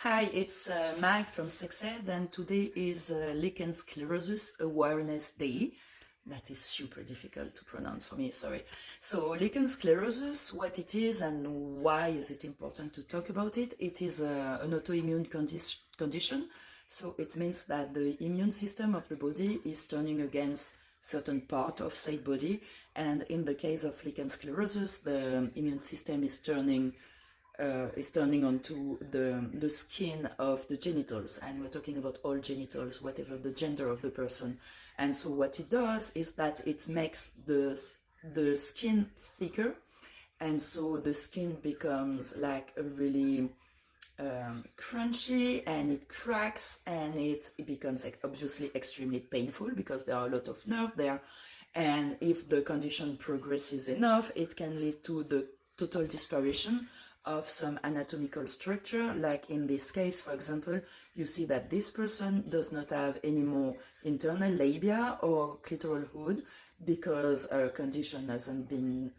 Hi, it's Mag from SexEd, and today is Lichen Sclerosus Awareness Day. That is super difficult to pronounce for me, sorry. So, Lichen Sclerosus, what it is and why is it important to talk about it? It is an autoimmune condition. So, it means that the immune system of the body is turning against certain part of said body. And in the case of Lichen Sclerosus, the immune system is turning onto the skin of the genitals, and we're talking about all genitals, whatever the gender of the person. And so what it does is that it makes the skin thicker, and so the skin becomes like a really crunchy, and it cracks, and it becomes like obviously extremely painful because there are a lot of nerve there. And if the condition progresses enough, it can lead to the total disparition of some anatomical structure. Like in this case, for example, you see that this person does not have any more internal labia or clitoral hood because a condition hasn't been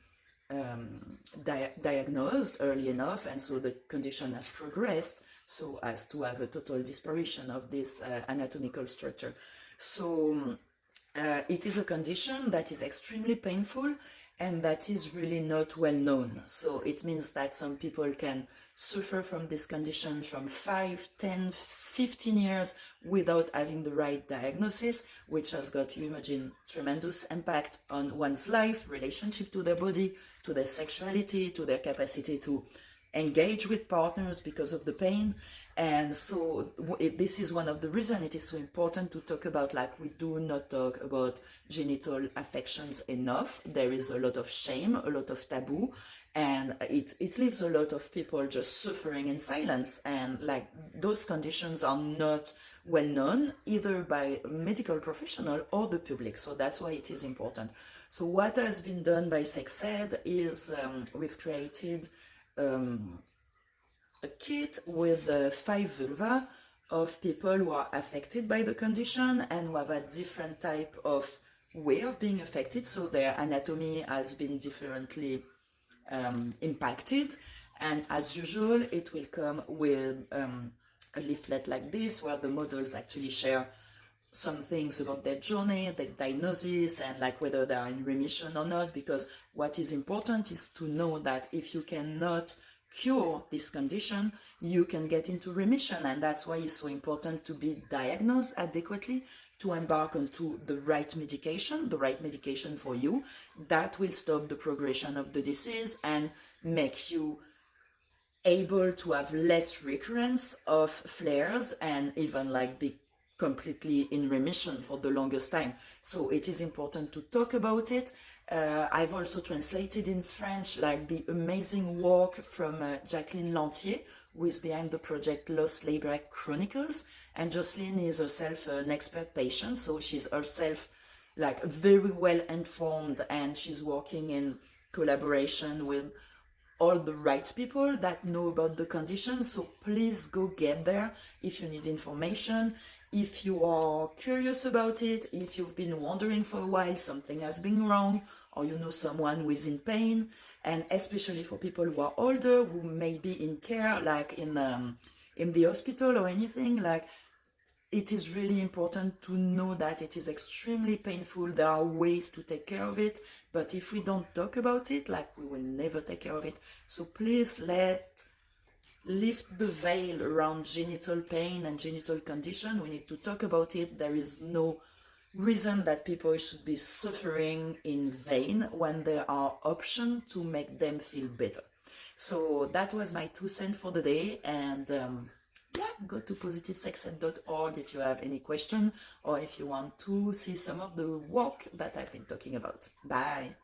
diagnosed early enough, and so the condition has progressed so as to have a total disparition of this anatomical structure. So it is a condition that is extremely painful and that is really not well known. So it means that some people can suffer from this condition from 5, 10, 15 years without having the right diagnosis, which has got, you imagine, tremendous impact on one's life, relationship to their body, to their sexuality, to their capacity to engage with partners because of the pain. And so this is one of the reasons it is so important to talk about, like, we do not talk about genital affections enough. There is a lot of shame, a lot of taboo, and it leaves a lot of people just suffering in silence. And like, those conditions are not well known either by a medical professional or the public. So that's why it is important. So what has been done by SexEd is we've created a kit with 5 vulva of people who are affected by the condition and who have a different type of way of being affected. So their anatomy has been differently impacted. And as usual, it will come with a leaflet like this, where the models actually share some things about their journey, their diagnosis, and like whether they are in remission or not. Because what is important is to know that if you cannot cure this condition, you can get into remission, and that's why it's so important to be diagnosed adequately, to embark onto the right medication for you that will stop the progression of the disease and make you able to have less recurrence of flares and even like be completely in remission for the longest time. So it is important to talk about it. I've also translated in French like the amazing work from Jacqueline Lantier, who is behind the project Lost Labor Chronicles, and Jocelyn is herself an expert patient, so she's herself like very well informed, and she's working in collaboration with all the right people that know about the condition. So please go get there if you need information, if you are curious about it, if you've been wondering for a while something has been wrong, or you know someone who is in pain, and especially for people who are older, who may be in care, like in the hospital or anything. Like, it is really important to know that it is extremely painful. There are ways to take care of it, but if we don't talk about it, like, we will never take care of it. So please lift the veil around genital pain and genital condition. We need to talk about it. There is no reason that people should be suffering in vain when there are options to make them feel better. So that was my 2 cents for the day, and yeah, go to positivesexed.org if you have any question or if you want to see some of the work that I've been talking about. Bye.